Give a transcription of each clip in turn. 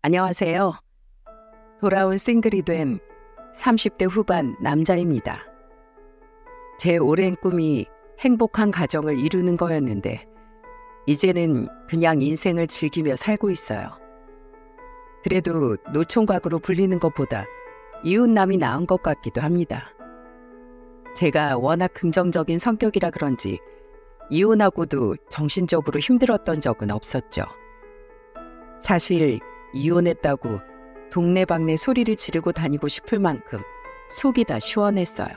안녕하세요. 돌아온 싱글이 된 30대 후반 남자입니다. 제 오랜 꿈이 행복한 가정을 이루는 거였는데 이제는 그냥 인생을 즐기며 살고 있어요. 그래도 노총각으로 불리는 것보다 이웃남이 나은 것 같기도 합니다. 제가 워낙 긍정적인 성격이라 그런지 이혼하고도 정신적으로 힘들었던 적은 없었죠. 사실 이혼했다고 동네방네 소리를 지르고 다니고 싶을 만큼 속이 다 시원했어요.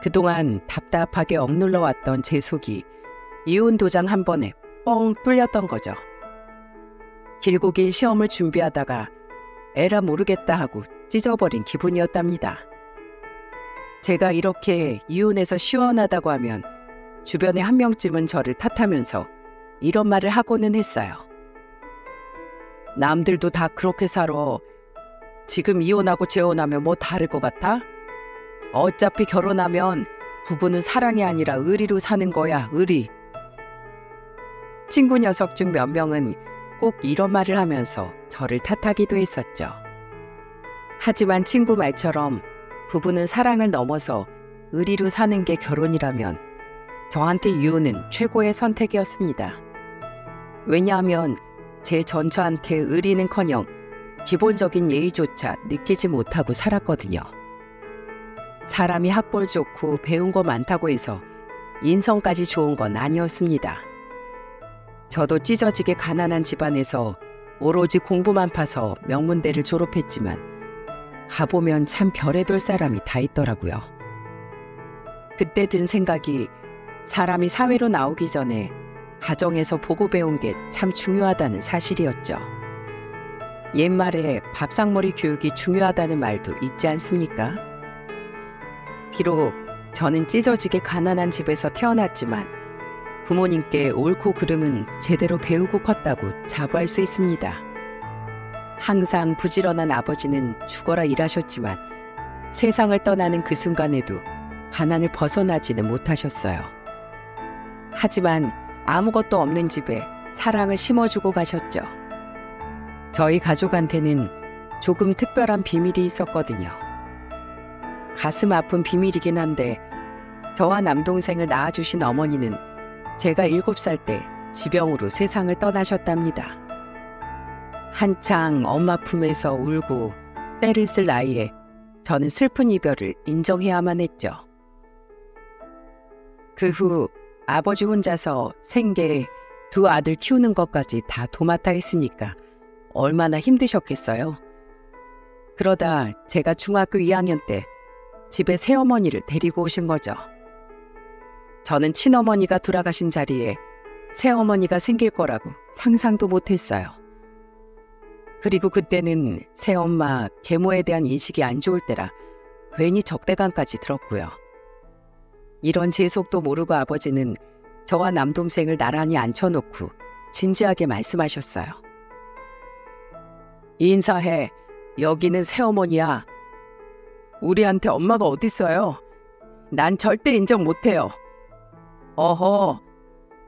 그동안 답답하게 억눌러 왔던 제 속이 이혼 도장 한 번에 뻥 뚫렸던 거죠. 길고 긴 시험을 준비하다가 에라 모르겠다 하고 찢어버린 기분이었답니다. 제가 이렇게 이혼해서 시원하다고 하면 주변에 한 명쯤은 저를 탓하면서 이런 말을 하고는 했어요. 남들도 다 그렇게 살아. 지금 이혼하고 재혼하면 뭐 다를 것 같아? 어차피 결혼하면 부부는 사랑이 아니라 의리로 사는 거야, 의리. 친구 녀석 중 몇 명은 꼭 이런 말을 하면서 저를 탓하기도 했었죠. 하지만 친구 말처럼 부부는 사랑을 넘어서 의리로 사는 게 결혼이라면 저한테 이혼은 최고의 선택이었습니다. 왜냐하면 제 전처한테 의리는커녕 기본적인 예의조차 느끼지 못하고 살았거든요. 사람이 학벌 좋고 배운 거 많다고 해서 인성까지 좋은 건 아니었습니다. 저도 찢어지게 가난한 집안에서 오로지 공부만 파서 명문대를 졸업했지만 가보면 참 별의별 사람이 다 있더라고요. 그때 든 생각이 사람이 사회로 나오기 전에 가정에서 보고 배운 게 참 중요하다는 사실이었죠. 옛말에 밥상머리 교육이 중요하다는 말도 있지 않습니까? 비록 저는 찢어지게 가난한 집에서 태어났지만 부모님께 옳고 그름은 제대로 배우고 컸다고 자부할 수 있습니다. 항상 부지런한 아버지는 죽어라 일하셨지만 세상을 떠나는 그 순간에도 가난을 벗어나지는 못하셨어요. 하지만 아무것도 없는 집에 사랑을 심어주고 가셨죠. 저희 가족한테는 조금 특별한 비밀이 있었거든요. 가슴 아픈 비밀이긴 한데 저와 남동생을 낳아주신 어머니는 제가 7살 때 지병으로 세상을 떠나셨답니다. 한창 엄마 품에서 울고 때를 쓸 나이에 저는 슬픈 이별을 인정해야만 했죠. 그 후 아버지 혼자서 생계, 2 아들 키우는 것까지 다 도맡아 했으니까 얼마나 힘드셨겠어요. 그러다 제가 중학교 2학년 때 집에 새어머니를 데리고 오신 거죠. 저는 친어머니가 돌아가신 자리에 새어머니가 생길 거라고 상상도 못했어요. 그리고 그때는 새엄마, 계모에 대한 인식이 안 좋을 때라 괜히 적대감까지 들었고요. 이런 제 속도 모르고 아버지는 저와 남동생을 나란히 앉혀놓고 진지하게 말씀하셨어요. 인사해. 여기는 새어머니야. 우리한테 엄마가 어딨어요? 난 절대 인정 못해요. 어허,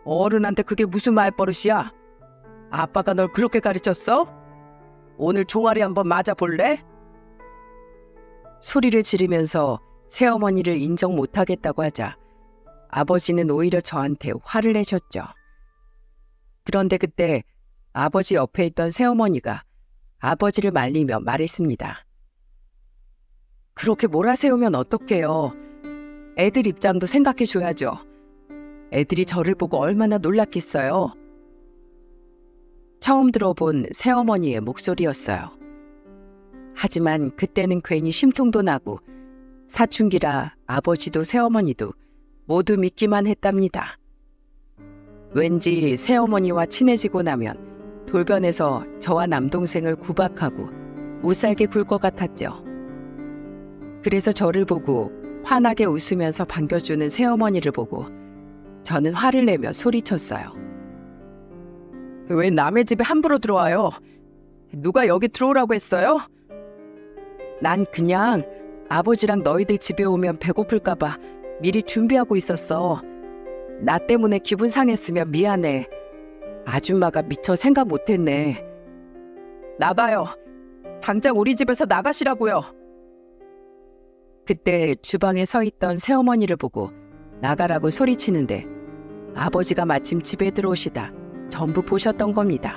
어른한테 그게 무슨 말버릇이야? 아빠가 널 그렇게 가르쳤어? 오늘 종아리 한번 맞아볼래? 소리를 지르면서 새어머니를 인정 못하겠다고 하자 아버지는 오히려 저한테 화를 내셨죠. 그런데 그때 아버지 옆에 있던 새어머니가 아버지를 말리며 말했습니다. 그렇게 몰아세우면 어떡해요. 애들 입장도 생각해줘야죠. 애들이 저를 보고 얼마나 놀랐겠어요. 처음 들어본 새어머니의 목소리였어요. 하지만 그때는 괜히 심통도 나고 사춘기라 아버지도 새어머니도 모두 믿기만 했답니다. 왠지 새어머니와 친해지고 나면 돌변해서 저와 남동생을 구박하고 못살게 굴 것 같았죠. 그래서 저를 보고 환하게 웃으면서 반겨주는 새어머니를 보고 저는 화를 내며 소리쳤어요. 왜 남의 집에 함부로 들어와요? 누가 여기 들어오라고 했어요? 난 그냥 아버지랑 너희들 집에 오면 배고플까봐 미리 준비하고 있었어. 나 때문에 기분 상했으면 미안해. 아줌마가 미처 생각 못했네. 나가요. 당장 우리 집에서 나가시라고요. 그때 주방에 서 있던 새어머니를 보고 나가라고 소리치는데 아버지가 마침 집에 들어오시다 전부 보셨던 겁니다.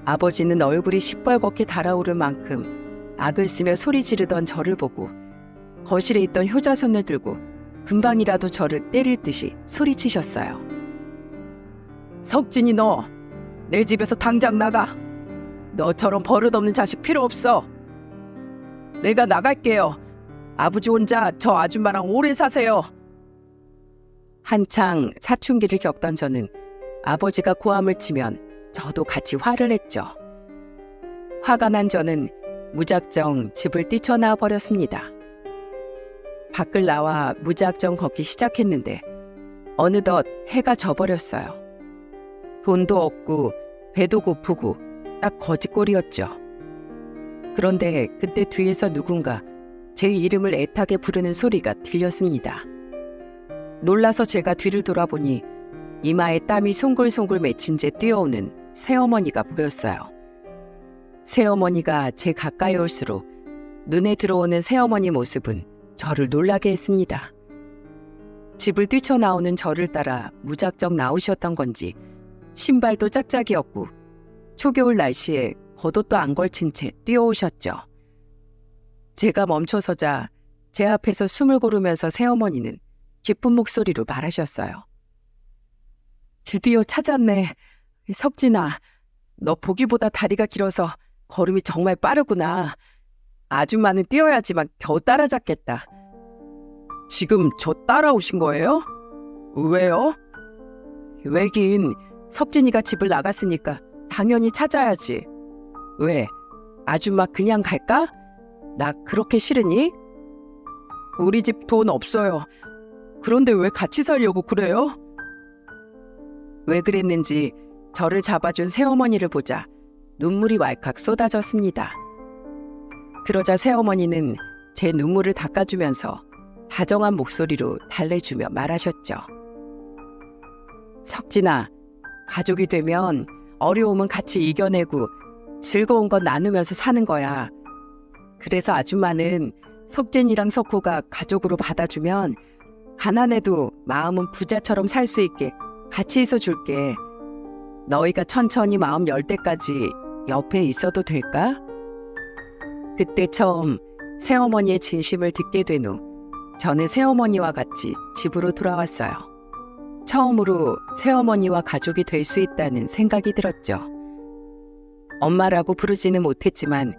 아버지는 얼굴이 시뻘겋게 달아오를 만큼 악을 쓰며 소리 지르던 저를 보고 거실에 있던 효자손을 들고 금방이라도 저를 때릴 듯이 소리치셨어요. 석진이 너, 내 집에서 당장 나가. 너처럼 버릇없는 자식 필요 없어. 내가 나갈게요. 아버지 혼자 저 아줌마랑 오래 사세요. 한창 사춘기를 겪던 저는 아버지가 고함을 치면 저도 같이 화를 냈죠. 화가 난 저는 무작정 집을 뛰쳐나와 버렸습니다. 밖을 나와 무작정 걷기 시작했는데 어느덧 해가 져버렸어요. 돈도 없고 배도 고프고 딱 거지꼴이었죠. 그런데 그때 뒤에서 누군가 제 이름을 애타게 부르는 소리가 들렸습니다. 놀라서 제가 뒤를 돌아보니 이마에 땀이 송글송글 맺힌 채 뛰어오는 새어머니가 보였어요. 새어머니가 제 가까이 올수록 눈에 들어오는 새어머니 모습은 저를 놀라게 했습니다. 집을 뛰쳐나오는 저를 따라 무작정 나오셨던 건지 신발도 짝짝이었고 초겨울 날씨에 겉옷도 안 걸친 채 뛰어오셨죠. 제가 멈춰서자 제 앞에서 숨을 고르면서 새어머니는 깊은 목소리로 말하셨어요. 드디어 찾았네. 석진아, 너 보기보다 다리가 길어서 걸음이 정말 빠르구나. 아줌마는 뛰어야지만 겨우 따라잡겠다. 지금 저 따라오신 거예요? 왜요? 왜긴 석진이가 집을 나갔으니까 당연히 찾아야지. 왜? 아줌마 그냥 갈까? 나 그렇게 싫으니? 우리 집 돈 없어요. 그런데 왜 같이 살려고 그래요? 왜 그랬는지 저를 잡아준 새어머니를 보자 눈물이 왈칵 쏟아졌습니다. 그러자 새어머니는 제 눈물을 닦아주면서 다정한 목소리로 달래주며 말하셨죠. 석진아, 가족이 되면 어려움은 같이 이겨내고 즐거운 건 나누면서 사는 거야. 그래서 아줌마는 석진이랑 석호가 가족으로 받아주면 가난해도 마음은 부자처럼 살 수 있게 같이 있어 줄게. 너희가 천천히 마음 열 때까지 옆에 있어도 될까? 그때 처음 새어머니의 진심을 듣게 된 후 저는 새어머니와 같이 집으로 돌아왔어요. 처음으로 새어머니와 가족이 될 수 있다는 생각이 들었죠. 엄마라고 부르지는 못했지만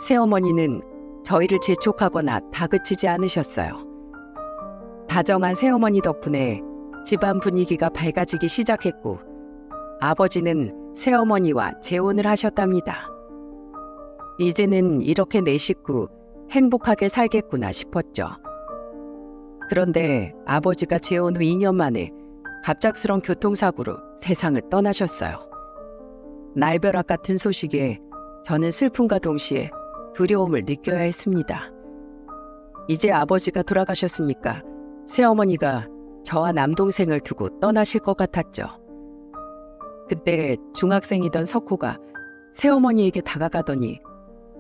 새어머니는 저희를 재촉하거나 다그치지 않으셨어요. 다정한 새어머니 덕분에 집안 분위기가 밝아지기 시작했고 아버지는 새어머니와 재혼을 하셨답니다. 이제는 이렇게 내 식구 행복하게 살겠구나 싶었죠. 그런데 아버지가 재혼 후 2년 만에 갑작스런 교통사고로 세상을 떠나셨어요. 날벼락 같은 소식에 저는 슬픔과 동시에 두려움을 느껴야 했습니다. 이제 아버지가 돌아가셨으니까 새어머니가 저와 남동생을 두고 떠나실 것 같았죠. 그때 중학생이던 석호가 새어머니에게 다가가더니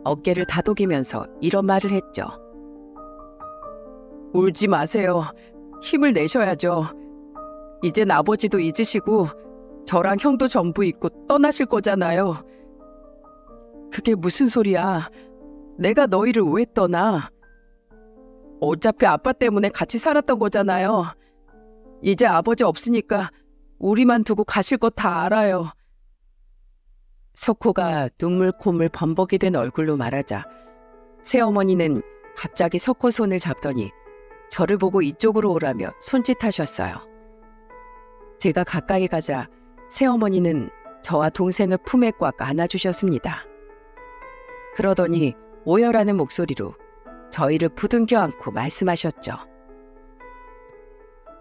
어깨를 다독이면서 이런 말을 했죠. 울지 마세요. 힘을 내셔야죠. 이젠 아버지도 잊으시고 저랑 형도 전부 잊고 떠나실 거잖아요. 그게 무슨 소리야. 내가 너희를 왜 떠나? 어차피 아빠 때문에 같이 살았던 거잖아요. 이제 아버지 없으니까 우리만 두고 가실 거 다 알아요. 석호가 눈물 콧물 범벅이 된 얼굴로 말하자 새어머니는 갑자기 석호 손을 잡더니 저를 보고 이쪽으로 오라며 손짓하셨어요. 제가 가까이 가자 새어머니는 저와 동생을 품에 꽉 안아주셨습니다. 그러더니 오열하는 목소리로 저희를 부둥켜 안고 말씀하셨죠.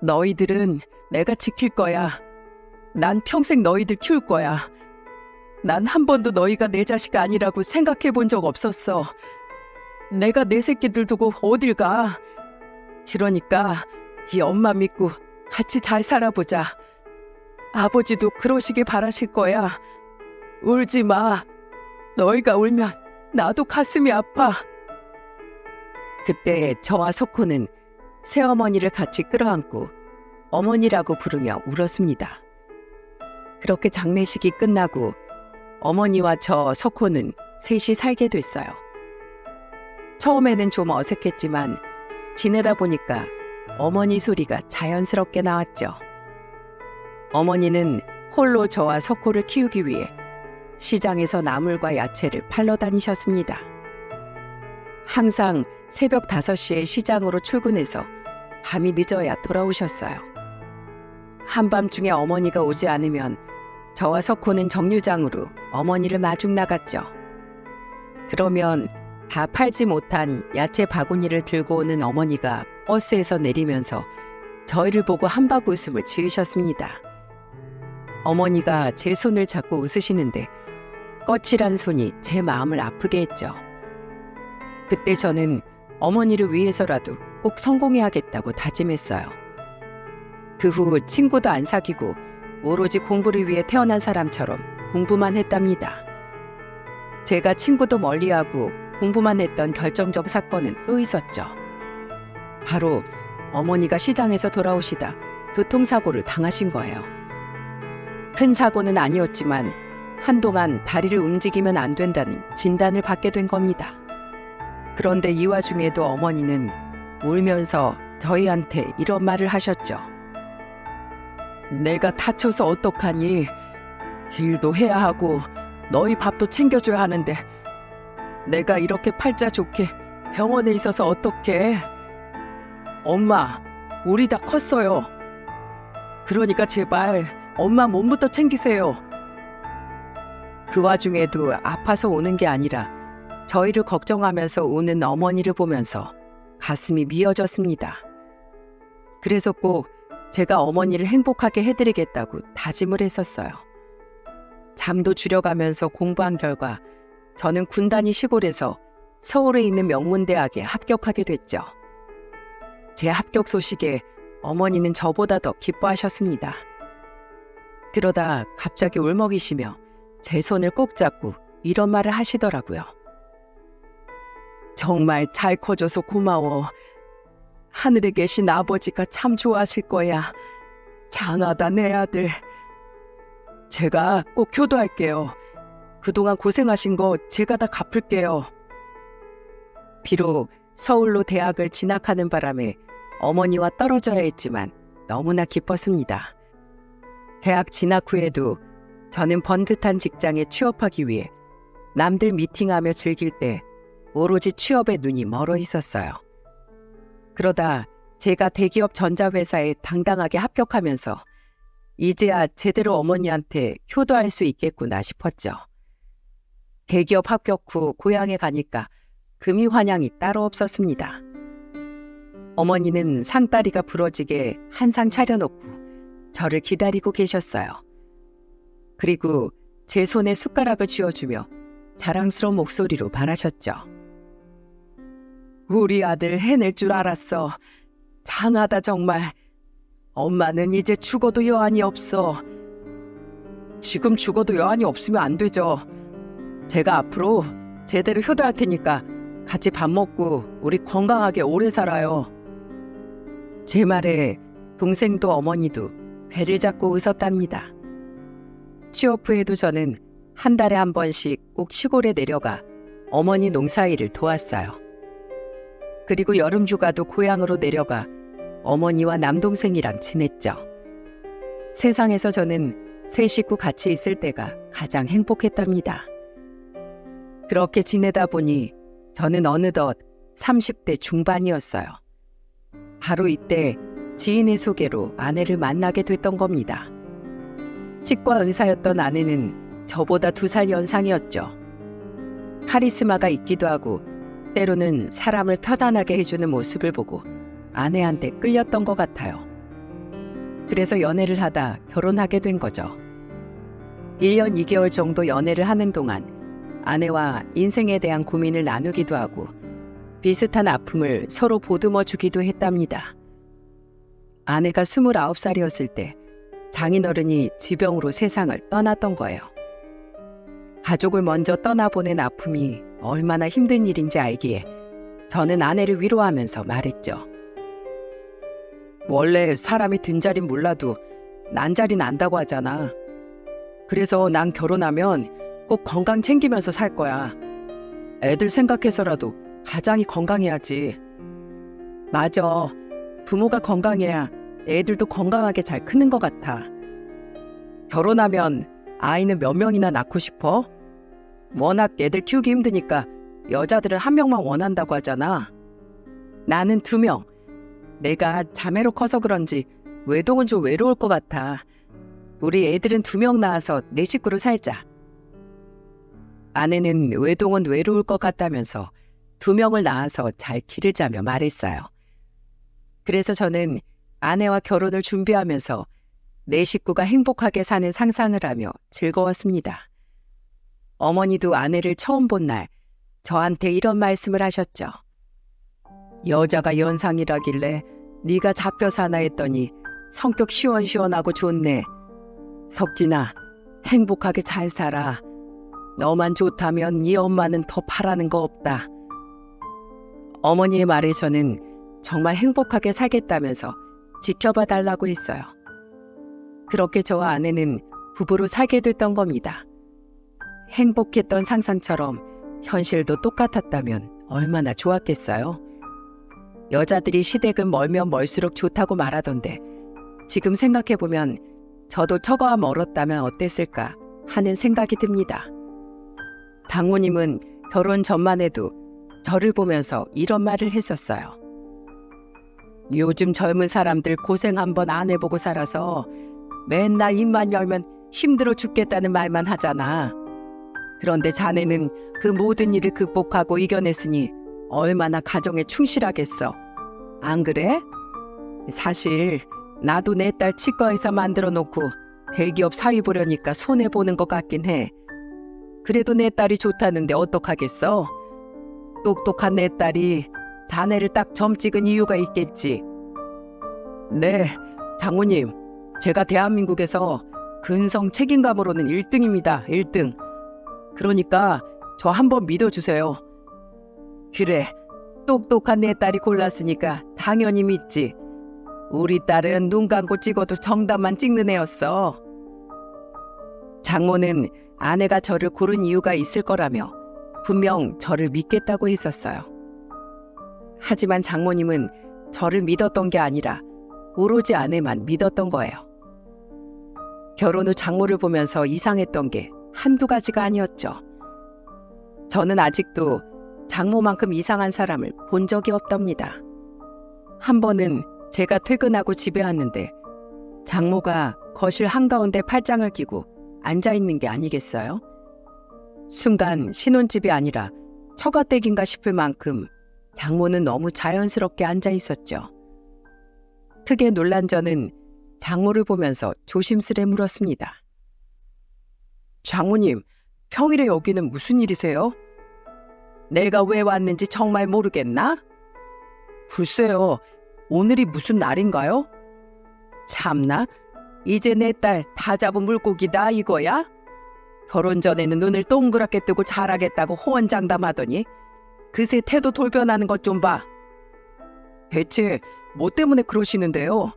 너희들은 내가 지킬 거야. 난 평생 너희들 키울 거야. 난 한 번도 너희가 내 자식 아니라고 생각해 본 적 없었어. 내가 내 새끼들 두고 어딜 가. 그러니까 이 엄마 믿고 같이 잘 살아보자. 아버지도 그러시길 바라실 거야. 울지 마. 너희가 울면 나도 가슴이 아파. 그때 저와 석호는 새어머니를 같이 끌어안고 어머니라고 부르며 울었습니다. 그렇게 장례식이 끝나고 어머니와 저 석호는 셋이 살게 됐어요. 처음에는 좀 어색했지만 지내다 보니까 어머니 소리가 자연스럽게 나왔죠. 어머니는 홀로 저와 석호를 키우기 위해 시장에서 나물과 야채를 팔러 다니셨습니다. 항상 새벽 5시에 시장으로 출근해서 밤이 늦어야 돌아오셨어요. 한밤중에 어머니가 오지 않으면 저와 석호는 정류장으로 어머니를 마중 나갔죠. 그러면 다 팔지 못한 야채 바구니를 들고 오는 어머니가 버스에서 내리면서 저희를 보고 한박 웃음을 지으셨습니다. 어머니가 제 손을 잡고 웃으시는데 거칠한 손이 제 마음을 아프게 했죠. 그때 저는 어머니를 위해서라도 꼭 성공해야겠다고 다짐했어요. 그 후 친구도 안 사귀고 오로지 공부를 위해 태어난 사람처럼 공부만 했답니다. 제가 친구도 멀리하고 공부만 했던 결정적 사건은 또 있었죠. 바로 어머니가 시장에서 돌아오시다 교통사고를 당하신 거예요. 큰 사고는 아니었지만 한동안 다리를 움직이면 안 된다는 진단을 받게 된 겁니다. 그런데 이 와중에도 어머니는 울면서 저희한테 이런 말을 하셨죠. 내가 다쳐서 어떡하니? 일도 해야 하고 너희 밥도 챙겨줘야 하는데 내가 이렇게 팔자 좋게 병원에 있어서 어떡해? 엄마, 우리 다 컸어요. 그러니까 제발 엄마 몸부터 챙기세요. 그 와중에도 아파서 오는 게 아니라 저희를 걱정하면서 우는 어머니를 보면서 가슴이 미어졌습니다. 그래서 꼭 제가 어머니를 행복하게 해드리겠다고 다짐을 했었어요. 잠도 줄여가면서 공부한 결과 저는 군단위 시골에서 서울에 있는 명문대학에 합격하게 됐죠. 제 합격 소식에 어머니는 저보다 더 기뻐하셨습니다. 그러다 갑자기 울먹이시며 제 손을 꼭 잡고 이런 말을 하시더라고요. 정말 잘 커줘서 고마워. 하늘에 계신 아버지가 참 좋아하실 거야. 장하다 내 아들. 제가 꼭 효도할게요. 그동안 고생하신 거 제가 다 갚을게요. 비록 서울로 대학을 진학하는 바람에 어머니와 떨어져야 했지만 너무나 기뻤습니다. 대학 진학 후에도 저는 번듯한 직장에 취업하기 위해 남들 미팅하며 즐길 때 오로지 취업에 눈이 멀어 있었어요. 그러다 제가 대기업 전자회사에 당당하게 합격하면서 이제야 제대로 어머니한테 효도할 수 있겠구나 싶었죠. 대기업 합격 후 고향에 가니까 금이 환영이 따로 없었습니다. 어머니는 상다리가 부러지게 한 상 차려놓고 저를 기다리고 계셨어요. 그리고 제 손에 숟가락을 쥐어주며 자랑스러운 목소리로 말하셨죠. 우리 아들 해낼 줄 알았어. 장하다 정말. 엄마는 이제 죽어도 여한이 없어. 지금 죽어도 여한이 없으면 안 되죠. 제가 앞으로 제대로 효도할 테니까 같이 밥 먹고 우리 건강하게 오래 살아요. 제 말에 동생도 어머니도 배를 잡고 웃었답니다. 취업 후에도 저는 한 달에 한 번씩 꼭 시골에 내려가 어머니 농사일을 도왔어요. 그리고 여름 휴가도 고향으로 내려가 어머니와 남동생이랑 지냈죠. 세상에서 저는 세 식구 같이 있을 때가 가장 행복했답니다. 그렇게 지내다 보니 저는 어느덧 30대 중반이었어요. 바로 이때 지인의 소개로 아내를 만나게 됐던 겁니다. 치과 의사였던 아내는 저보다 2살 연상이었죠. 카리스마가 있기도 하고 때로는 사람을 편안하게 해주는 모습을 보고 아내한테 끌렸던 것 같아요. 그래서 연애를 하다 결혼하게 된 거죠. 1년 2개월 정도 연애를 하는 동안 아내와 인생에 대한 고민을 나누기도 하고 비슷한 아픔을 서로 보듬어 주기도 했답니다. 아내가 29살이었을 때 장인어른이 지병으로 세상을 떠났던 거예요. 가족을 먼저 떠나보낸 아픔이 얼마나 힘든 일인지 알기에 저는 아내를 위로하면서 말했죠. 원래 사람이 든자린 몰라도 난자리 난다고 하잖아. 그래서 난 결혼하면 꼭 건강 챙기면서 살 거야. 애들 생각해서라도 가장이 건강해야지. 맞아. 부모가 건강해야 애들도 건강하게 잘 크는 것 같아. 결혼하면 아이는 몇 명이나 낳고 싶어? 워낙 애들 키우기 힘드니까 여자들은 한 명만 원한다고 하잖아. 나는 2명. 내가 자매로 커서 그런지 외동은 좀 외로울 것 같아. 우리 애들은 2명 낳아서 4식구로 살자. 아내는 외동은 외로울 것 같다면서 2명을 낳아서 잘 기르자며 말했어요. 그래서 저는 아내와 결혼을 준비하면서 4식구가 행복하게 사는 상상을 하며 즐거웠습니다. 어머니도 아내를 처음 본 날 저한테 이런 말씀을 하셨죠. 여자가 연상이라길래 네가 잡혀 사나 했더니 성격 시원시원하고 좋네. 석진아, 행복하게 잘 살아. 너만 좋다면 이 엄마는 더 바라는 거 없다. 어머니의 말에 저는 정말 행복하게 살겠다면서 지켜봐 달라고 했어요. 그렇게 저와 아내는 부부로 살게 됐던 겁니다. 행복했던 상상처럼 현실도 똑같았다면 얼마나 좋았겠어요. 여자들이 시댁은 멀면 멀수록 좋다고 말하던데 지금 생각해보면 저도 처가와 멀었다면 어땠을까 하는 생각이 듭니다. 장모님은 결혼 전만 해도 저를 보면서 이런 말을 했었어요. 요즘 젊은 사람들 고생 한번 안 해보고 살아서 맨날 입만 열면 힘들어 죽겠다는 말만 하잖아. 그런데 자네는 그 모든 일을 극복하고 이겨냈으니 얼마나 가정에 충실하겠어. 안 그래? 사실 나도 내 딸 치과에서 만들어 놓고 대기업 사위 보려니까 손해보는 것 같긴 해. 그래도 내 딸이 좋다는데 어떡하겠어? 똑똑한 내 딸이 자네를 딱 점 찍은 이유가 있겠지. 네, 장모님. 제가 대한민국에서 근성 책임감으로는 1등입니다. 1등. 그러니까 저 한번 믿어주세요. 그래, 똑똑한 내 딸이 골랐으니까 당연히 믿지. 우리 딸은 눈 감고 찍어도 정답만 찍는 애였어. 장모는 아내가 저를 고른 이유가 있을 거라며 분명 저를 믿겠다고 했었어요. 하지만 장모님은 저를 믿었던 게 아니라 오로지 아내만 믿었던 거예요. 결혼 후 장모를 보면서 이상했던 게 한두 가지가 아니었죠. 저는 아직도 장모만큼 이상한 사람을 본 적이 없답니다. 한 번은 제가 퇴근하고 집에 왔는데 장모가 거실 한가운데 팔짱을 끼고 앉아있는 게 아니겠어요? 순간 신혼집이 아니라 처가댁인가 싶을 만큼 장모는 너무 자연스럽게 앉아있었죠. 크게 놀란 저는 장모를 보면서 조심스레 물었습니다. 장모님, 평일에 여기는 무슨 일이세요? 내가 왜 왔는지 정말 모르겠나? 글쎄요, 오늘이 무슨 날인가요? 참나, 이제 내 딸 다 잡은 물고기다 이거야? 결혼 전에는 눈을 동그랗게 뜨고 잘하겠다고 호언장담하더니 그새 태도 돌변하는 것 좀 봐. 대체 뭐 때문에 그러시는데요?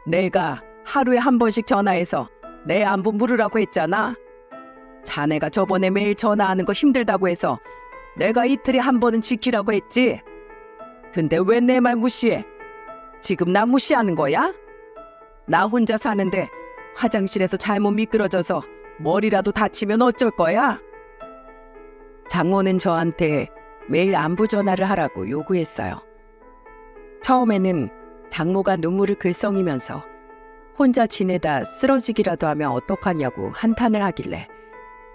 내가 하루에 한 번씩 전화해서 내 안부 물으라고 했잖아. 자네가 저번에 매일 전화하는 거 힘들다고 해서 내가 이틀에 한 번은 지키라고 했지. 근데 왜 내 말 무시해? 지금 나 무시하는 거야? 나 혼자 사는데 화장실에서 잘못 미끄러져서 머리라도 다치면 어쩔 거야? 장모는 저한테 매일 안부 전화를 하라고 요구했어요. 처음에는 장모가 눈물을 글썽이면서 혼자 지내다 쓰러지기라도 하면 어떡하냐고 한탄을 하길래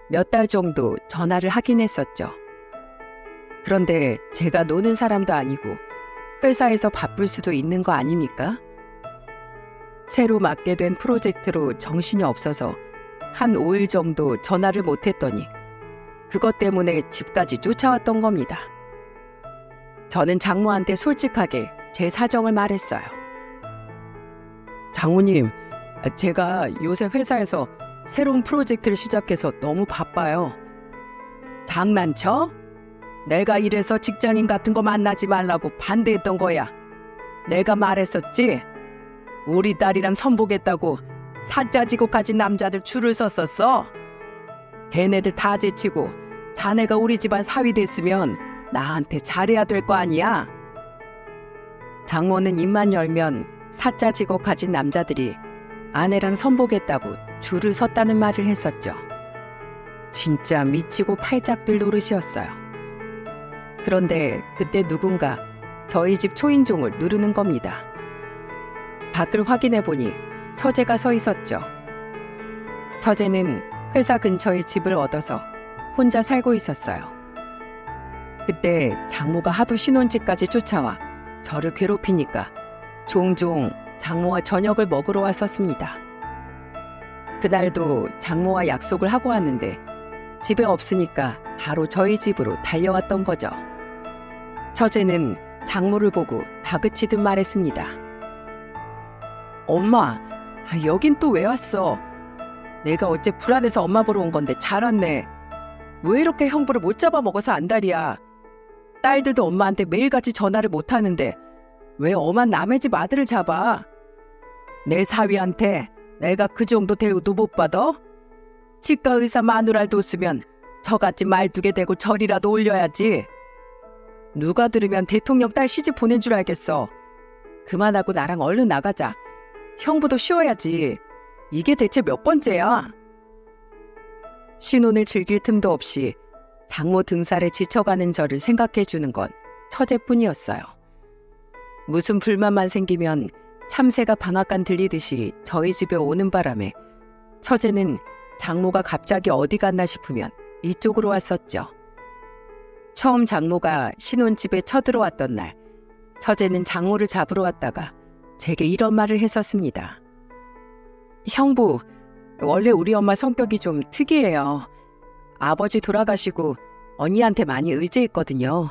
몇 달 정도 전화를 하긴 했었죠. 그런데 제가 노는 사람도 아니고 회사에서 바쁠 수도 있는 거 아닙니까? 새로 맡게 된 프로젝트로 정신이 없어서 한 5일 정도 전화를 못했더니 그것 때문에 집까지 쫓아왔던 겁니다. 저는 장모한테 솔직하게 제 사정을 말했어요. 장모님, 제가 요새 회사에서 새로운 프로젝트를 시작해서 너무 바빠요. 장난쳐? 내가 이래서 직장인 같은 거 만나지 말라고 반대했던 거야. 내가 말했었지? 우리 딸이랑 선보겠다고 사짜 지고 가진 남자들 줄을 섰었어. 걔네들 다 제치고 자네가 우리 집안 사위 됐으면 나한테 잘해야 될 거 아니야? 장모는 입만 열면 사짜 지고 가진 남자들이 아내랑 선보겠다고 줄을 섰다는 말을 했었죠. 진짜 미치고 팔짝 뛸 노릇이었어요. 그런데 그때 누군가 저희 집 초인종을 누르는 겁니다. 밖을 확인해 보니 처제가 서 있었죠. 처제는 회사 근처에 집을 얻어서 혼자 살고 있었어요. 그때 장모가 하도 신혼집까지 쫓아와 저를 괴롭히니까 종종 장모와 저녁을 먹으러 왔었습니다. 그날도 장모와 약속을 하고 왔는데 집에 없으니까 바로 저희 집으로 달려왔던 거죠. 처제는 장모를 보고 다그치듯 말했습니다. 엄마, 여긴 또 왜 왔어? 내가 어째 불안해서 엄마 보러 온 건데 잘 왔네. 왜 이렇게 형부를 못 잡아먹어서 안달이야. 딸들도 엄마한테 매일같이 전화를 못 하는데 왜 엄한 남의 집 아들을 잡아? 내 사위한테 내가 그 정도 대우도 못 받아? 치과 의사 마누라를 뒀으면 저같이 말두개 대고 절이라도 올려야지. 누가 들으면 대통령 딸 시집 보낸 줄 알겠어. 그만하고 나랑 얼른 나가자. 형부도 쉬어야지. 이게 대체 몇 번째야? 신혼을 즐길 틈도 없이 장모 등살에 지쳐가는 저를 생각해주는 건 처제뿐이었어요. 무슨 불만만 생기면 참새가 방앗간 들리듯이 저희 집에 오는 바람에 처제는 장모가 갑자기 어디 갔나 싶으면 이쪽으로 왔었죠. 처음 장모가 신혼집에 쳐들어왔던 날, 처제는 장모를 잡으러 왔다가 제게 이런 말을 했었습니다. 형부, 원래 우리 엄마 성격이 좀 특이해요. 아버지 돌아가시고 언니한테 많이 의지했거든요.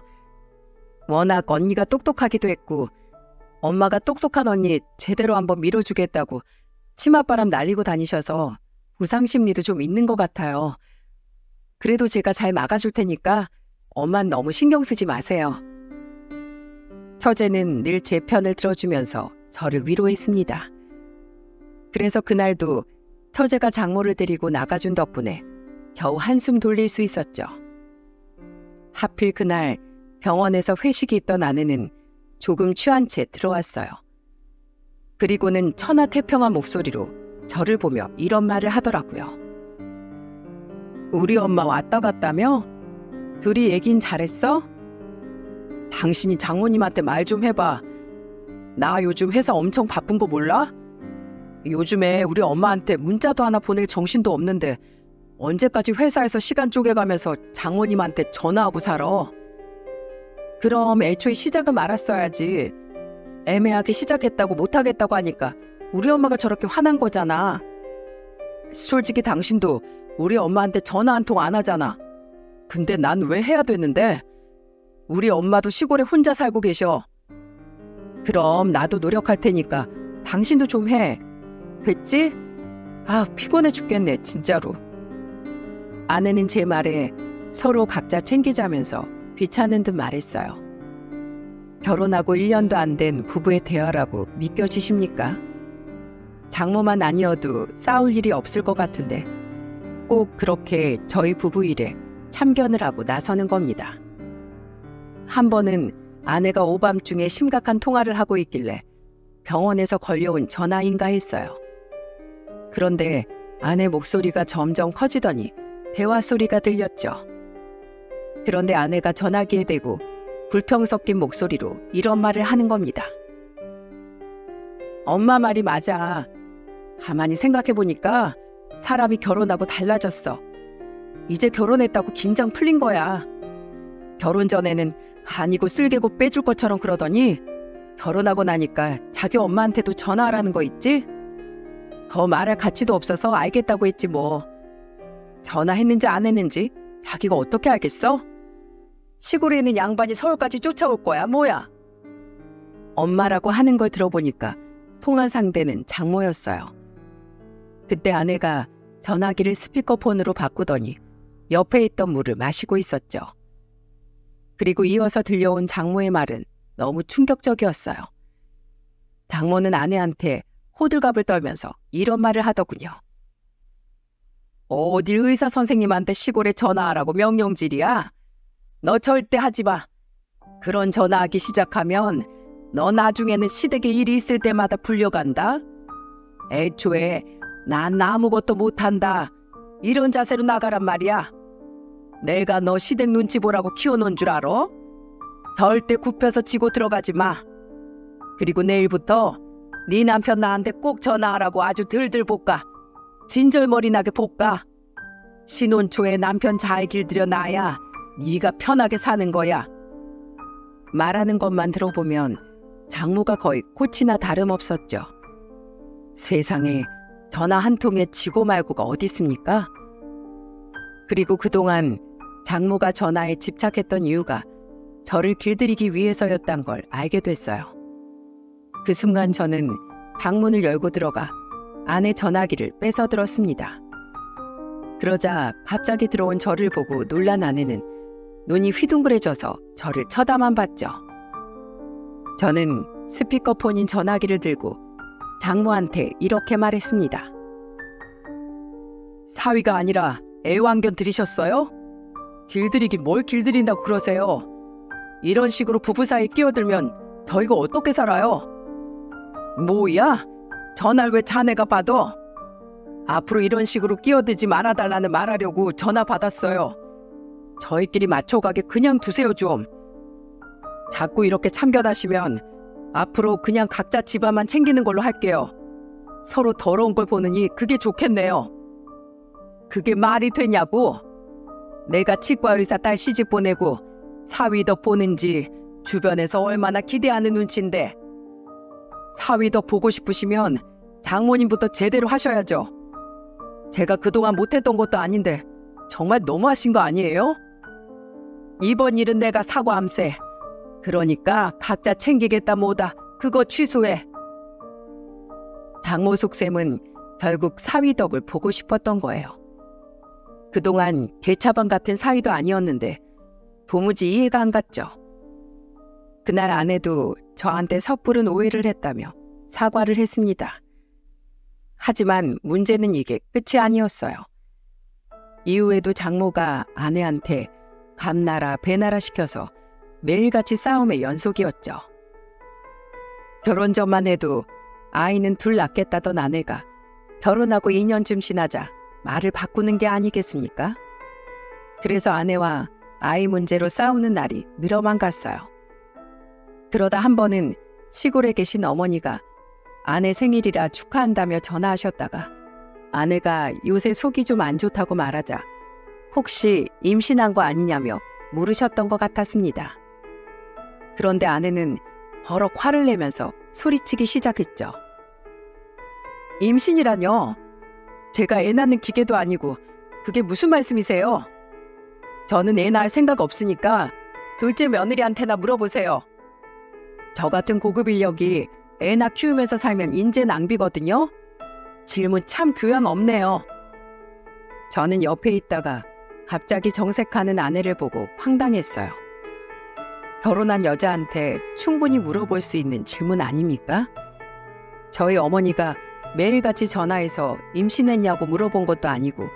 워낙 언니가 똑똑하기도 했고 엄마가 똑똑한 언니 제대로 한번 밀어주겠다고 치맛바람 날리고 다니셔서 보상심리도 좀 있는 것 같아요. 그래도 제가 잘 막아줄 테니까 엄만 너무 신경 쓰지 마세요. 처제는 늘 제 편을 들어주면서 저를 위로했습니다. 그래서 그날도 처제가 장모를 데리고 나가준 덕분에 겨우 한숨 돌릴 수 있었죠. 하필 그날 병원에서 회식이 있던 아내는 조금 취한 채 들어왔어요. 그리고는 천하태평한 목소리로 저를 보며 이런 말을 하더라고요. 우리 엄마 왔다 갔다며? 둘이 얘긴 잘했어? 당신이 장모님한테 말 좀 해봐. 나 요즘 회사 엄청 바쁜 거 몰라? 요즘에 우리 엄마한테 문자도 하나 보낼 정신도 없는데 언제까지 회사에서 시간 쪼개가면서 장모님한테 전화하고 살아? 그럼 애초에 시작은 말았어야지. 애매하게 시작했다고 못하겠다고 하니까 우리 엄마가 저렇게 화난 거잖아. 솔직히 당신도 우리 엄마한테 전화 한 통 안 하잖아. 근데 난 왜 해야 되는데? 우리 엄마도 시골에 혼자 살고 계셔. 그럼 나도 노력할 테니까 당신도 좀 해. 됐지? 아, 피곤해 죽겠네, 진짜로. 아내는 제 말에 서로 각자 챙기자면서 귀찮은 듯 말했어요. 결혼하고 1년도 안 된 부부의 대화라고 믿겨지십니까? 장모만 아니어도 싸울 일이 없을 것 같은데 꼭 그렇게 저희 부부 일에 참견을 하고 나서는 겁니다. 한 번은 아내가 오밤중에 심각한 통화를 하고 있길래 병원에서 걸려온 전화인가 했어요. 그런데 아내 목소리가 점점 커지더니 대화 소리가 들렸죠. 그런데 아내가 전화기에 대고 불평 섞인 목소리로 이런 말을 하는 겁니다. 엄마 말이 맞아. 가만히 생각해보니까 사람이 결혼하고 달라졌어. 이제 결혼했다고 긴장 풀린 거야. 결혼 전에는 간이고 쓸개고 빼줄 것처럼 그러더니 결혼하고 나니까 자기 엄마한테도 전화하라는 거 있지? 더 말할 가치도 없어서 알겠다고 했지 뭐. 전화했는지 안 했는지 자기가 어떻게 알겠어? 시골에 있는 양반이 서울까지 쫓아올 거야 뭐야? 엄마라고 하는 걸 들어보니까 통화 상대는 장모였어요. 그때 아내가 전화기를 스피커폰으로 바꾸더니 옆에 있던 물을 마시고 있었죠. 그리고 이어서 들려온 장모의 말은 너무 충격적이었어요. 장모는 아내한테 호들갑을 떨면서 이런 말을 하더군요. 어딜 의사 선생님한테 시골에 전화하라고 명령질이야? 너 절대 하지 마. 그런 전화하기 시작하면 너 나중에는 시댁에 일이 있을 때마다 불려간다. 애초에 난 아무것도 못한다. 이런 자세로 나가란 말이야. 내가 너 시댁 눈치 보라고 키워놓은 줄 알아? 절대 굽혀서 지고 들어가지 마. 그리고 내일부터 네 남편 나한테 꼭 전화하라고 아주 들들 볶아. 진절머리 나게 볶아. 신혼 초에 남편 잘 길들여 놔야 네가 편하게 사는 거야. 말하는 것만 들어보면 장모가 거의 코치나 다름없었죠. 세상에 전화 한 통에 지고 말고가 어디 있습니까? 그리고 그동안 장모가 전화에 집착했던 이유가 저를 길들이기 위해서였단 걸 알게 됐어요. 그 순간 저는 방문을 열고 들어가 아내 전화기를 뺏어 들었습니다. 그러자 갑자기 들어온 저를 보고 놀란 아내는 눈이 휘둥그레져서 저를 쳐다만 봤죠. 저는 스피커폰인 전화기를 들고 장모한테 이렇게 말했습니다. 사위가 아니라 애완견 들이셨어요? 길들이긴 뭘 길들인다고 그러세요? 이런 식으로 부부 사이에 끼어들면 저희가 어떻게 살아요? 뭐야? 전화를 왜 자네가 받아? 앞으로 이런 식으로 끼어들지 말아달라는 말하려고 전화 받았어요. 저희끼리 맞춰가게 그냥 두세요 좀. 자꾸 이렇게 참견하시면 앞으로 그냥 각자 집안만 챙기는 걸로 할게요. 서로 더러운 걸 보느니 그게 좋겠네요. 그게 말이 되냐고? 내가 치과 의사 딸 시집 보내고 사위 덕 보는지 주변에서 얼마나 기대하는 눈치인데. 사위 덕 보고 싶으시면 장모님부터 제대로 하셔야죠. 제가 그동안 못했던 것도 아닌데 정말 너무하신 거 아니에요? 이번 일은 내가 사과함세. 그러니까 각자 챙기겠다 뭐다 그거 취소해. 장모 속셈은 결국 사위 덕을 보고 싶었던 거예요. 그동안 개차반 같은 사이도 아니었는데 도무지 이해가 안 갔죠. 그날 아내도 저한테 섣부른 오해를 했다며 사과를 했습니다. 하지만 문제는 이게 끝이 아니었어요. 이후에도 장모가 아내한테 감나라 배나라 시켜서 매일같이 싸움의 연속이었죠. 결혼 전만 해도 아이는 둘 낳겠다던 아내가 결혼하고 2년쯤 지나자 말을 바꾸는 게 아니겠습니까? 그래서 아내와 아이 문제로 싸우는 날이 늘어만 갔어요. 그러다 한 번은 시골에 계신 어머니가 아내 생일이라 축하한다며 전화하셨다가 아내가 요새 속이 좀 안 좋다고 말하자 혹시 임신한 거 아니냐며 물으셨던 것 같았습니다. 그런데 아내는 버럭 화를 내면서 소리치기 시작했죠. 임신이라뇨? 제가 애 낳는 기계도 아니고 그게 무슨 말씀이세요? 저는 애 낳을 생각 없으니까 둘째 며느리한테나 물어보세요. 저 같은 고급 인력이 애 낳 키우면서 살면 인재 낭비거든요. 질문 참 교양 없네요. 저는 옆에 있다가 갑자기 정색하는 아내를 보고 황당했어요. 결혼한 여자한테 충분히 물어볼 수 있는 질문 아닙니까? 저희 어머니가 매일같이 전화해서 임신했냐고 물어본 것도 아니고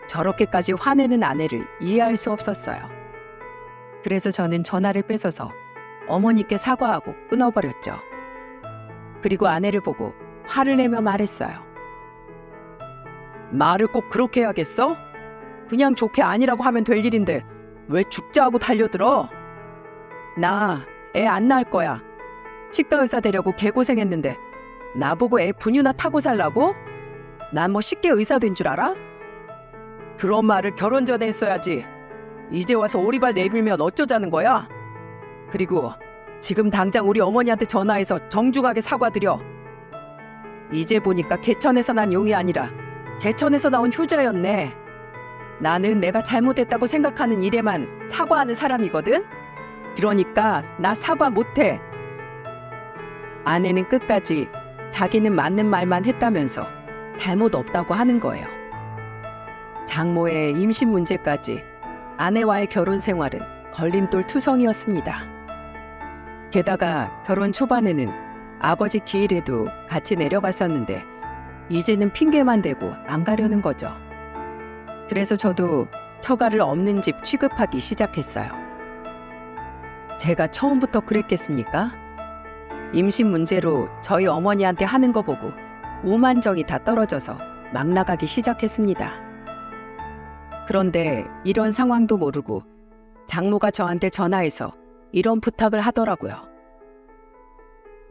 저렇게까지 화내는 아내를 이해할 수 없었어요. 그래서 저는 전화를 뺏어서 어머니께 사과하고 끊어버렸죠. 그리고 아내를 보고 화를 내며 말했어요. 말을 꼭 그렇게 해야겠어? 그냥 좋게 아니라고 하면 될 일인데 왜 죽자 하고 달려들어? 나 애 안 낳을 거야. 치과 의사 되려고 개고생했는데 나보고 애 분유나 타고 살라고? 난 뭐 쉽게 의사 된 줄 알아? 그런 말을 결혼 전에 했어야지. 이제 와서 오리발 내밀면 어쩌자는 거야? 그리고 지금 당장 우리 어머니한테 전화해서 정중하게 사과드려. 이제 보니까 개천에서 난 용이 아니라 개천에서 나온 효자였네. 나는 내가 잘못했다고 생각하는 일에만 사과하는 사람이거든. 그러니까 나 사과 못해. 아내는 끝까지 자기는 맞는 말만 했다면서 잘못 없다고 하는 거예요. 장모의 임신 문제까지 아내와의 결혼 생활은 걸림돌 투성이었습니다. 게다가 결혼 초반에는 아버지 기일에도 같이 내려갔었는데 이제는 핑계만 대고 안 가려는 거죠. 그래서 저도 처가를 없는 집 취급하기 시작했어요. 제가 처음부터 그랬겠습니까? 임신 문제로 저희 어머니한테 하는 거 보고 오만정이 다 떨어져서 막 나가기 시작했습니다. 그런데 이런 상황도 모르고 장모가 저한테 전화해서 이런 부탁을 하더라고요.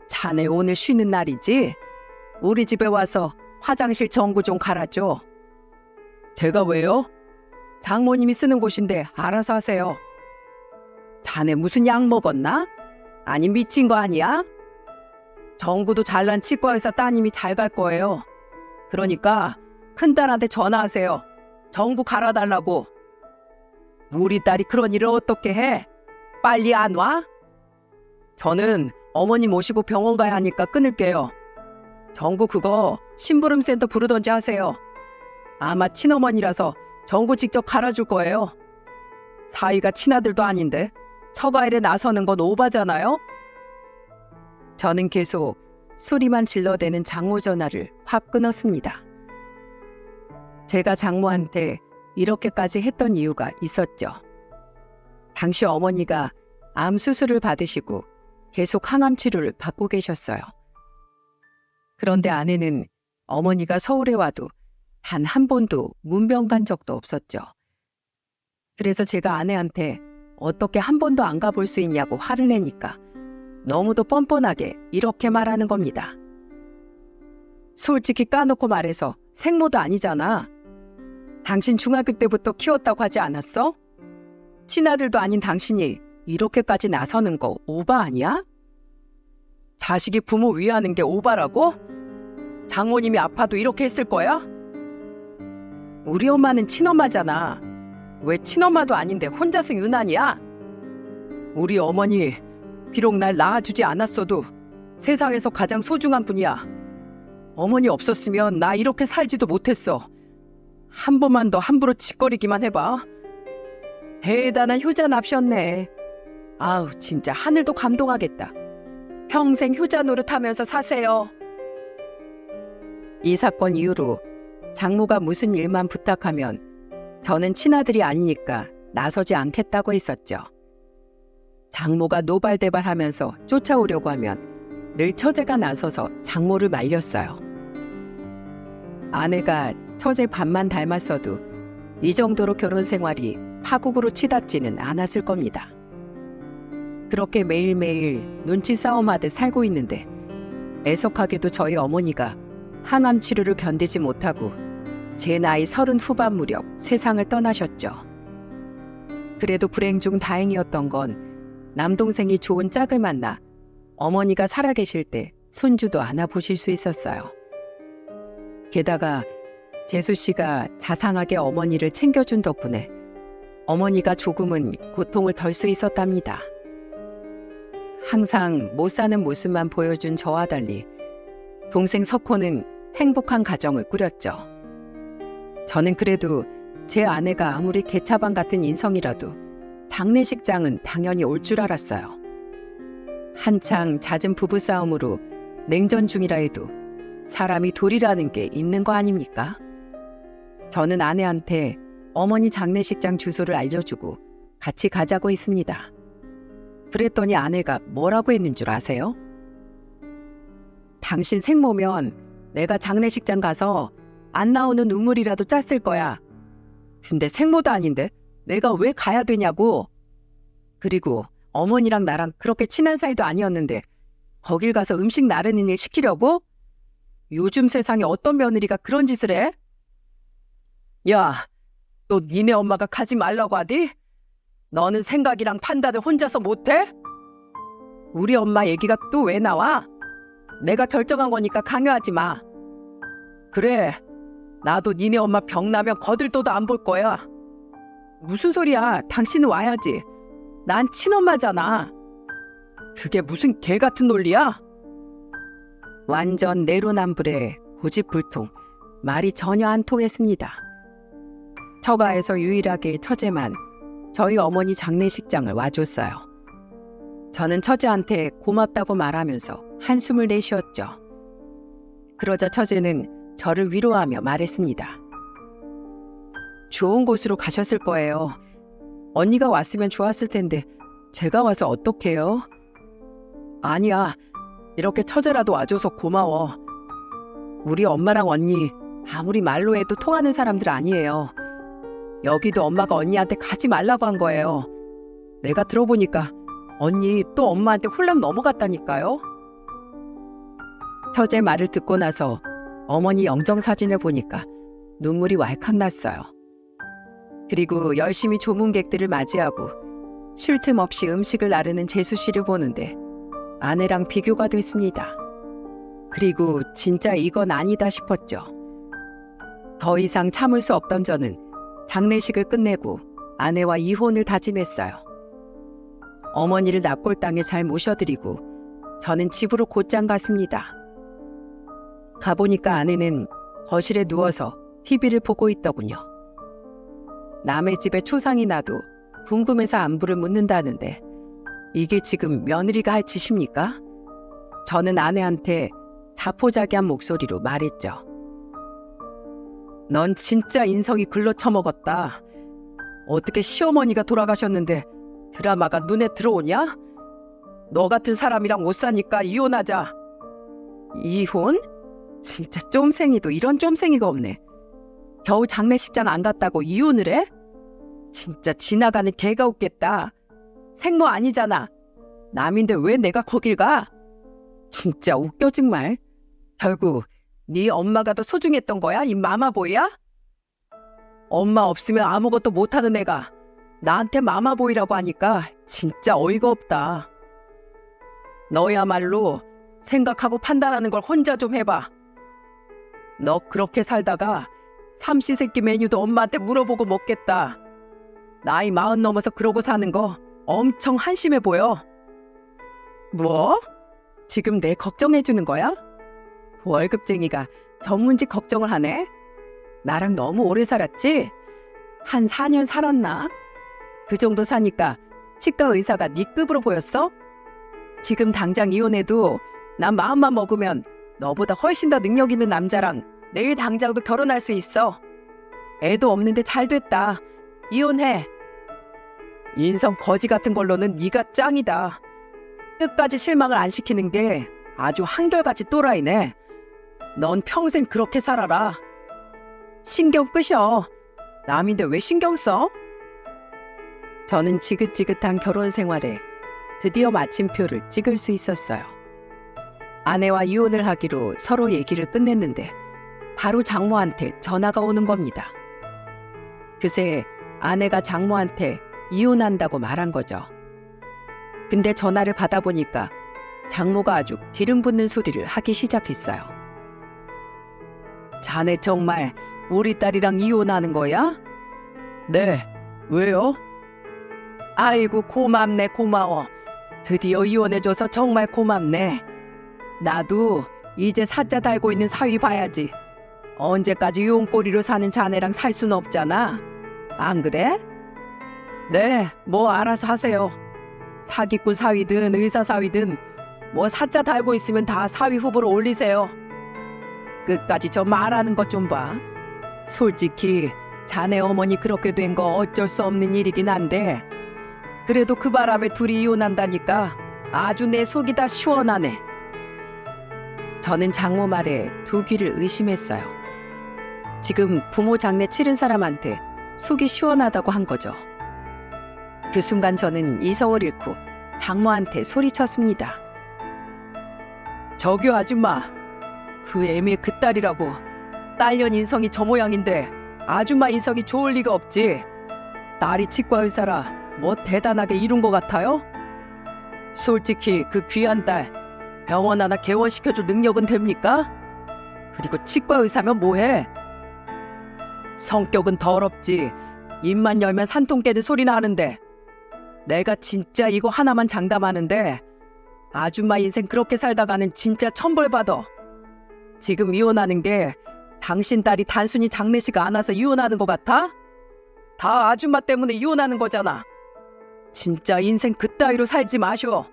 자네 오늘 쉬는 날이지? 우리 집에 와서 화장실 전구 좀 갈아줘. 제가 왜요? 장모님이 쓰는 곳인데 알아서 하세요. 자네 무슨 약 먹었나? 아니 미친 거 아니야? 전구도 잘난 치과의사 따님이 잘 갈 거예요. 그러니까 큰딸한테 전화하세요. 전구 갈아달라고. 우리 딸이 그런 일을 어떻게 해? 빨리 안 와? 저는 어머니 모시고 병원 가야 하니까 끊을게요. 전구 그거 심부름센터 부르던지 하세요. 아마 친어머니라서 전구 직접 갈아줄 거예요. 사이가 친아들도 아닌데 처가일에 나서는 건 오바잖아요? 저는 계속 소리만 질러대는 장모 전화를 확 끊었습니다. 제가 장모한테 이렇게까지 했던 이유가 있었죠. 당시 어머니가 암 수술을 받으시고 계속 항암 치료를 받고 계셨어요. 그런데 아내는 어머니가 서울에 와도 단 한 번도 문병 간 적도 없었죠. 그래서 제가 아내한테 어떻게 한 번도 안 가볼 수 있냐고 화를 내니까 너무도 뻔뻔하게 이렇게 말하는 겁니다. 솔직히 까놓고 말해서 생모도 아니잖아. 당신 중학교 때부터 키웠다고 하지 않았어? 친아들도 아닌 당신이 이렇게까지 나서는 거 오바 아니야? 자식이 부모 위하는 게 오바라고? 장모님이 아파도 이렇게 했을 거야? 우리 엄마는 친엄마잖아. 왜 친엄마도 아닌데 혼자서 유난이야? 우리 어머니 비록 날 낳아주지 않았어도 세상에서 가장 소중한 분이야. 어머니 없었으면 나 이렇게 살지도 못했어. 한 번만 더 함부로 짓거리기만 해봐. 대단한 효자 납셨네. 아우 진짜 하늘도 감동하겠다. 평생 효자 노릇하면서 사세요. 이 사건 이후로 장모가 무슨 일만 부탁하면 저는 친아들이 아니니까 나서지 않겠다고 했었죠. 장모가 노발대발하면서 쫓아오려고 하면 늘 처제가 나서서 장모를 말렸어요. 아내가 처제 반만 닮았어도 이 정도로 결혼 생활이 파국으로 치닫지는 않았을 겁니다. 그렇게 매일매일 눈치 싸움하듯 살고 있는데 애석하게도 저희 어머니가 항암 치료를 견디지 못하고 제 나이 30 후반 무렵 세상을 떠나셨죠. 그래도 불행 중 다행이었던 건 남동생이 좋은 짝을 만나 어머니가 살아계실 때 손주도 안아보실 수 있었어요. 게다가 재수 씨가 자상하게 어머니를 챙겨준 덕분에 어머니가 조금은 고통을 덜 수 있었답니다. 항상 못 사는 모습만 보여준 저와 달리 동생 석호는 행복한 가정을 꾸렸죠. 저는 그래도 제 아내가 아무리 개차반 같은 인성이라도 장례식장은 당연히 올 줄 알았어요. 한창 잦은 부부싸움으로 냉전 중이라 해도 사람이 돌이라는 게 있는 거 아닙니까? 저는 아내한테 어머니 장례식장 주소를 알려주고 같이 가자고 했습니다. 그랬더니 아내가 뭐라고 했는 줄 아세요? 당신 생모면 내가 장례식장 가서 안 나오는 눈물이라도 짰을 거야. 근데 생모도 아닌데 내가 왜 가야 되냐고. 그리고 어머니랑 나랑 그렇게 친한 사이도 아니었는데 거길 가서 음식 나르는 일 시키려고? 요즘 세상에 어떤 며느리가 그런 짓을 해? 야, 너 니네 엄마가 가지 말라고 하디? 너는 생각이랑 판단을 혼자서 못해? 우리 엄마 얘기가 또 왜 나와? 내가 결정한 거니까 강요하지 마. 그래, 나도 니네 엄마 병 나면 거들떠도 안 볼 거야. 무슨 소리야? 당신은 와야지. 난 친엄마잖아. 그게 무슨 개 같은 논리야? 완전 내로남불에 고집불통, 말이 전혀 안 통했습니다. 처가에서 유일하게 처제만 저희 어머니 장례식장을 와줬어요. 저는 처제한테 고맙다고 말하면서 한숨을 내쉬었죠. 그러자 처제는 저를 위로하며 말했습니다. 좋은 곳으로 가셨을 거예요. 언니가 왔으면 좋았을 텐데 제가 와서 어떡해요? 아니야, 이렇게 처제라도 와줘서 고마워. 우리 엄마랑 언니 아무리 말로 해도 통하는 사람들 아니에요. 여기도 엄마가 언니한테 가지 말라고 한 거예요. 내가 들어보니까 언니 또 엄마한테 홀랑 넘어갔다니까요. 처제 말을 듣고 나서 어머니 영정사진을 보니까 눈물이 왈칵 났어요. 그리고 열심히 조문객들을 맞이하고 쉴 틈 없이 음식을 나르는 재수 씨를 보는데 아내랑 비교가 됐습니다. 그리고 진짜 이건 아니다 싶었죠. 더 이상 참을 수 없던 저는 장례식을 끝내고 아내와 이혼을 다짐했어요. 어머니를 납골당에 잘 모셔드리고 저는 집으로 곧장 갔습니다. 가보니까 아내는 거실에 누워서 TV를 보고 있더군요. 남의 집에 초상이 나도 궁금해서 안부를 묻는다는데 이게 지금 며느리가 할 짓입니까? 저는 아내한테 자포자기한 목소리로 말했죠. 넌 진짜 인성이 글러 처먹었다. 어떻게 시어머니가 돌아가셨는데 드라마가 눈에 들어오냐? 너 같은 사람이랑 못 사니까 이혼하자. 이혼? 진짜 쫌생이도 이런 쫌생이가 없네. 겨우 장례식장 안 갔다고 이혼을 해? 진짜 지나가는 개가 웃겠다. 생모 아니잖아. 남인데 왜 내가 거길 가? 진짜 웃겨 정말. 결국 네 엄마가 더 소중했던 거야? 이 마마보이야? 엄마 없으면 아무것도 못하는 애가 나한테 마마보이라고 하니까 진짜 어이가 없다. 너야말로 생각하고 판단하는 걸 혼자 좀 해봐. 너 그렇게 살다가 삼시세끼 메뉴도 엄마한테 물어보고 먹겠다. 나이 40 넘어서 그러고 사는 거 엄청 한심해 보여. 뭐? 지금 내 걱정해주는 거야? 월급쟁이가 전문직 걱정을 하네? 나랑 너무 오래 살았지? 한 4년 살았나? 그 정도 사니까 치과 의사가 네 급으로 보였어? 지금 당장 이혼해도 난 마음만 먹으면 너보다 훨씬 더 능력 있는 남자랑 내일 당장도 결혼할 수 있어. 애도 없는데 잘 됐다. 이혼해. 인성 거지 같은 걸로는 네가 짱이다. 끝까지 실망을 안 시키는 게 아주 한결같이 또라이네. 넌 평생 그렇게 살아라. 신경 끄셔. 남인데 왜 신경 써? 저는 지긋지긋한 결혼 생활에 드디어 마침표를 찍을 수 있었어요. 아내와 이혼을 하기로 서로 얘기를 끝냈는데 바로 장모한테 전화가 오는 겁니다. 그새 아내가 장모한테 이혼한다고 말한 거죠. 근데 전화를 받아보니까 장모가 아주 기름 붓는 소리를 하기 시작했어요. 자네 정말 우리 딸이랑 이혼하는 거야? 네, 왜요? 아이고 고맙네 고마워. 드디어 이혼해줘서 정말 고맙네. 나도 이제 사자 달고 있는 사위 봐야지. 언제까지 이혼꼬리로 사는 자네랑 살 수는 없잖아. 안 그래? 네, 뭐 알아서 하세요. 사기꾼 사위든 의사 사위든 뭐 사자 달고 있으면 다 사위 후보로 올리세요. 끝까지 저 말하는 것 좀 봐. 솔직히 자네 어머니 그렇게 된 거 어쩔 수 없는 일이긴 한데 그래도 그 바람에 둘이 이혼한다니까 아주 내 속이 다 시원하네. 저는 장모 말에 두 귀를 의심했어요. 지금 부모 장례 치른 사람한테 속이 시원하다고 한 거죠. 그 순간 저는 이성을 잃고 장모한테 소리쳤습니다. 저기 아줌마, 그 애미의 그 딸이라고 딸년 인성이 저 모양인데 아줌마 인성이 좋을 리가 없지. 딸이 치과 의사라 뭐 대단하게 이룬 것 같아요? 솔직히 그 귀한 딸 병원 하나 개원시켜줄 능력은 됩니까? 그리고 치과 의사면 뭐해? 성격은 더럽지. 입만 열면 산통 깨는 소리나 하는데 내가 진짜 이거 하나만 장담하는데 아줌마 인생 그렇게 살다가는 진짜 천벌받아. 지금 이혼하는 게 당신 딸이 단순히 장례식 안 와서 이혼하는 것 같아? 다 아줌마 때문에 이혼하는 거잖아. 진짜 인생 그따위로 살지 마셔.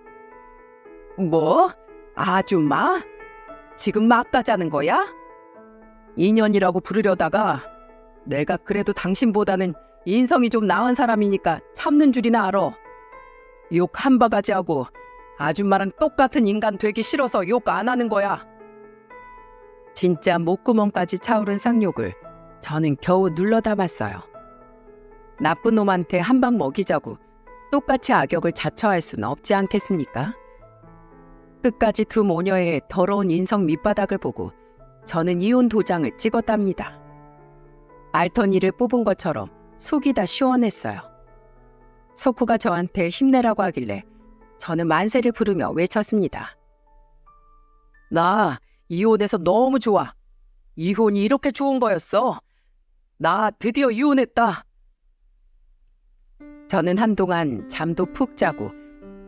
뭐? 아줌마? 지금 막 가자는 거야? 인연이라고 부르려다가 내가 그래도 당신보다는 인성이 좀 나은 사람이니까 참는 줄이나 알아. 욕 한 바가지 하고 아줌마랑 똑같은 인간 되기 싫어서 욕 안 하는 거야. 진짜 목구멍까지 차오른 쌍욕을 저는 겨우 눌러 담았어요. 나쁜 놈한테 한 방 먹이자고 똑같이 악역을 자처할 수는 없지 않겠습니까? 끝까지 두 모녀의 더러운 인성 밑바닥을 보고 저는 이혼 도장을 찍었답니다. 알턴이를 뽑은 것처럼 속이 다 시원했어요. 석호가 저한테 힘내라고 하길래 저는 만세를 부르며 외쳤습니다. 나 이혼해서 너무 좋아. 이혼이 이렇게 좋은 거였어. 나 드디어 이혼했다. 저는 한동안 잠도 푹 자고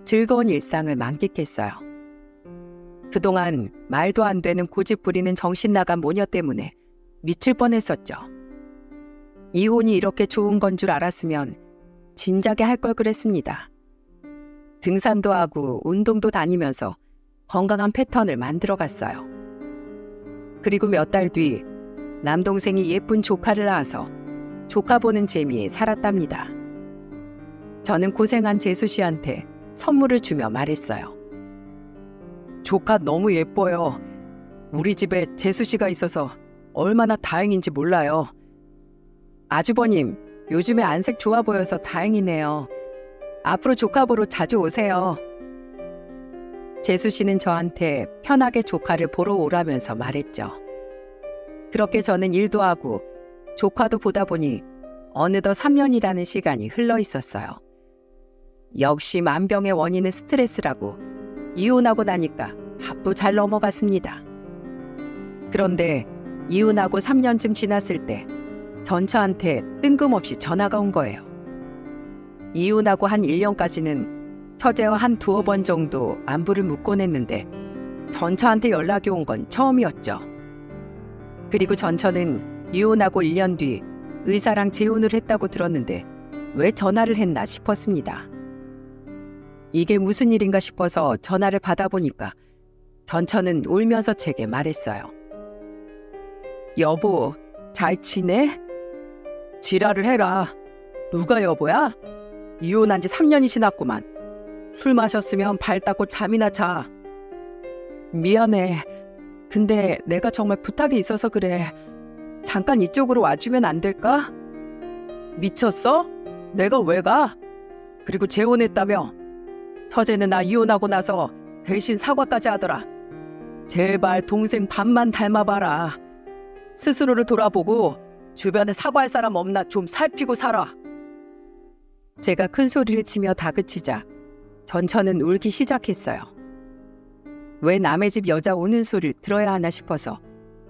즐거운 일상을 만끽했어요. 그동안 말도 안 되는 고집 부리는 정신 나간 모녀 때문에 미칠 뻔했었죠. 이혼이 이렇게 좋은 건 줄 알았으면 진작에 할 걸 그랬습니다. 등산도 하고 운동도 다니면서 건강한 패턴을 만들어 갔어요. 그리고 몇 달 뒤 남동생이 예쁜 조카를 낳아서 조카 보는 재미에 살았답니다. 저는 고생한 재수 씨한테 선물을 주며 말했어요. 조카 너무 예뻐요. 우리 집에 재수 씨가 있어서 얼마나 다행인지 몰라요. 아주버님, 요즘에 안색 좋아 보여서 다행이네요. 앞으로 조카 보러 자주 오세요. 재수 씨는 저한테 편하게 조카를 보러 오라면서 말했죠. 그렇게 저는 일도 하고 조카도 보다 보니 어느덧 3년이라는 시간이 흘러 있었어요. 역시 만병의 원인은 스트레스라고 이혼하고 나니까 밥도 잘 넘어갔습니다. 그런데 이혼하고 3년쯤 지났을 때 전처한테 뜬금없이 전화가 온 거예요. 이혼하고 한 1년까지는 처제와 한 두어 번 정도 안부를 묻곤 했는데 전처한테 연락이 온 건 처음이었죠. 그리고 전처는 이혼하고 1년 뒤 의사랑 재혼을 했다고 들었는데 왜 전화를 했나 싶었습니다. 이게 무슨 일인가 싶어서 전화를 받아보니까 전처는 울면서 제게 말했어요. 여보, 잘 지내? 지랄을 해라. 누가 여보야? 이혼한 지 3년이 지났구만. 술 마셨으면 발 닦고 잠이나 자. 미안해. 근데 내가 정말 부탁이 있어서 그래. 잠깐 이쪽으로 와주면 안 될까? 미쳤어? 내가 왜 가? 그리고 재혼했다며. 처제는 나 이혼하고 나서 대신 사과까지 하더라. 제발 동생 반만 닮아봐라. 스스로를 돌아보고 주변에 사과할 사람 없나 좀 살피고 살아. 제가 큰 소리를 치며 다그치자 전처는 울기 시작했어요. 왜 남의 집 여자 우는 소리를 들어야 하나 싶어서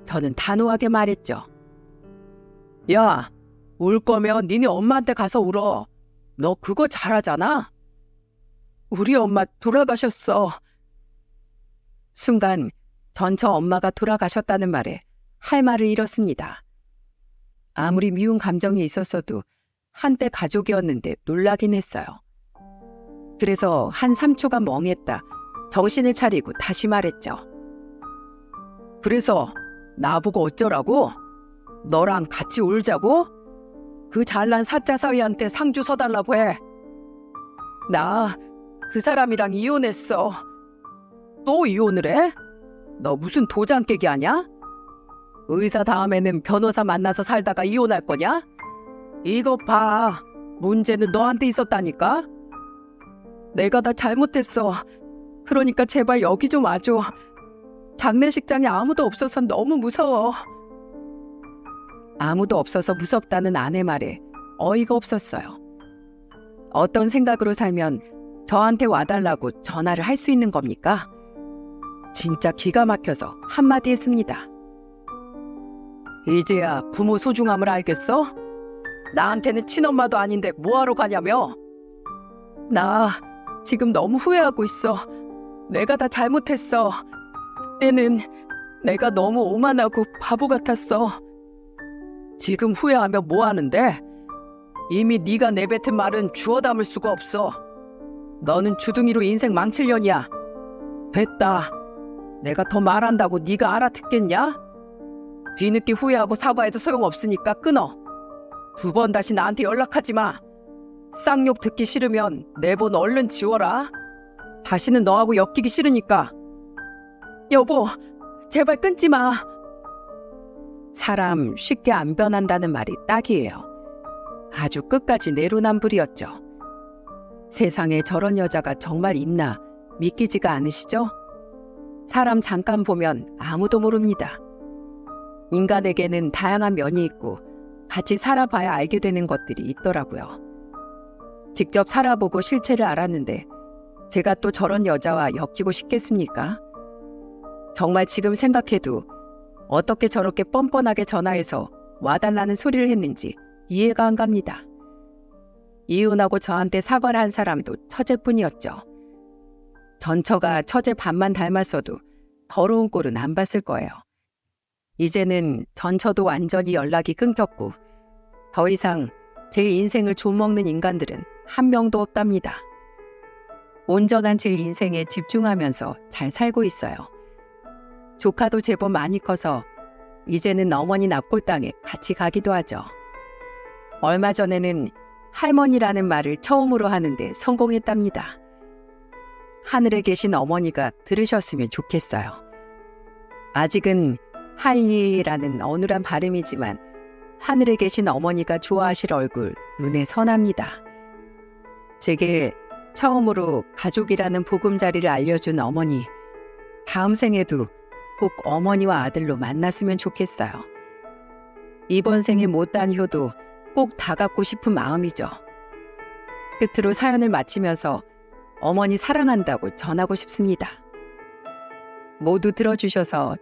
저는 단호하게 말했죠. 야, 울 거면 니네 엄마한테 가서 울어. 너 그거 잘하잖아. 우리 엄마 돌아가셨어. 순간 전처 엄마가 돌아가셨다는 말에 할 말을 잃었습니다. 아무리 미운 감정이 있었어도 한때 가족이었는데 놀라긴 했어요. 그래서 한 3초가 멍했다 정신을 차리고 다시 말했죠. 그래서 나보고 어쩌라고? 너랑 같이 울자고? 그 잘난 사짜 사위한테 상주 서달라고 해. 나 그 사람이랑 이혼했어. 또 이혼을 해? 너 무슨 도장 깨기 하냐? 의사 다음에는 변호사 만나서 살다가 이혼할 거냐? 이거 봐. 문제는 너한테 있었다니까? 내가 다 잘못했어. 그러니까 제발 여기 좀 와줘. 장례식장에 아무도 없어서 너무 무서워. 아무도 없어서 무섭다는 아내 말에 어이가 없었어요. 어떤 생각으로 살면 저한테 와달라고 전화를 할 수 있는 겁니까? 진짜 기가 막혀서 한마디 했습니다. 이제야 부모 소중함을 알겠어? 나한테는 친엄마도 아닌데 뭐하러 가냐며? 나 지금 너무 후회하고 있어. 내가 다 잘못했어. 그때는 내가 너무 오만하고 바보 같았어. 지금 후회하며 뭐 하는데? 이미 네가 내뱉은 말은 주워 담을 수가 없어. 너는 주둥이로 인생 망칠 년이야. 됐다. 내가 더 말한다고 네가 알아듣겠냐? 뒤늦게 후회하고 사과해도 소용없으니까 끊어. 2번 다시 나한테 연락하지 마. 쌍욕 듣기 싫으면 내 번 얼른 지워라. 다시는 너하고 엮이기 싫으니까. 여보, 제발 끊지 마. 사람 쉽게 안 변한다는 말이 딱이에요. 아주 끝까지 내로남불이었죠. 세상에 저런 여자가 정말 있나 믿기지가 않으시죠? 사람 잠깐 보면 아무도 모릅니다. 인간에게는 다양한 면이 있고 같이 살아봐야 알게 되는 것들이 있더라고요. 직접 살아보고 실체를 알았는데 제가 또 저런 여자와 엮이고 싶겠습니까? 정말 지금 생각해도 어떻게 저렇게 뻔뻔하게 전화해서 와달라는 소리를 했는지 이해가 안 갑니다. 이혼하고 저한테 사과를 한 사람도 처제뿐이었죠. 전처가 처제 반만 닮았어도 더러운 꼴은 안 봤을 거예요. 이제는 전처도 완전히 연락이 끊겼고 더 이상 제 인생을 좀먹는 인간들은 한 명도 없답니다. 온전한 제 인생에 집중하면서 잘 살고 있어요. 조카도 제법 많이 커서 이제는 어머니 납골당에 같이 가기도 하죠. 얼마 전에는 할머니라는 말을 처음으로 하는데 성공했답니다. 하늘에 계신 어머니가 들으셨으면 좋겠어요. 아직은 할리라는 어눌한 발음이지만 하늘에 계신 어머니가 좋아하실 얼굴 눈에 선합니다. 제게 처음으로 가족이라는 보금자리를 알려준 어머니, 다음 생에도 꼭 어머니와 아들로 만났으면 좋겠어요. 이번 생에 못다한 효도 꼭 다 갚고 싶은 마음이죠. 끝으로 사연을 마치면서 어머니 사랑한다고 전하고 싶습니다. 모두 들어주셔서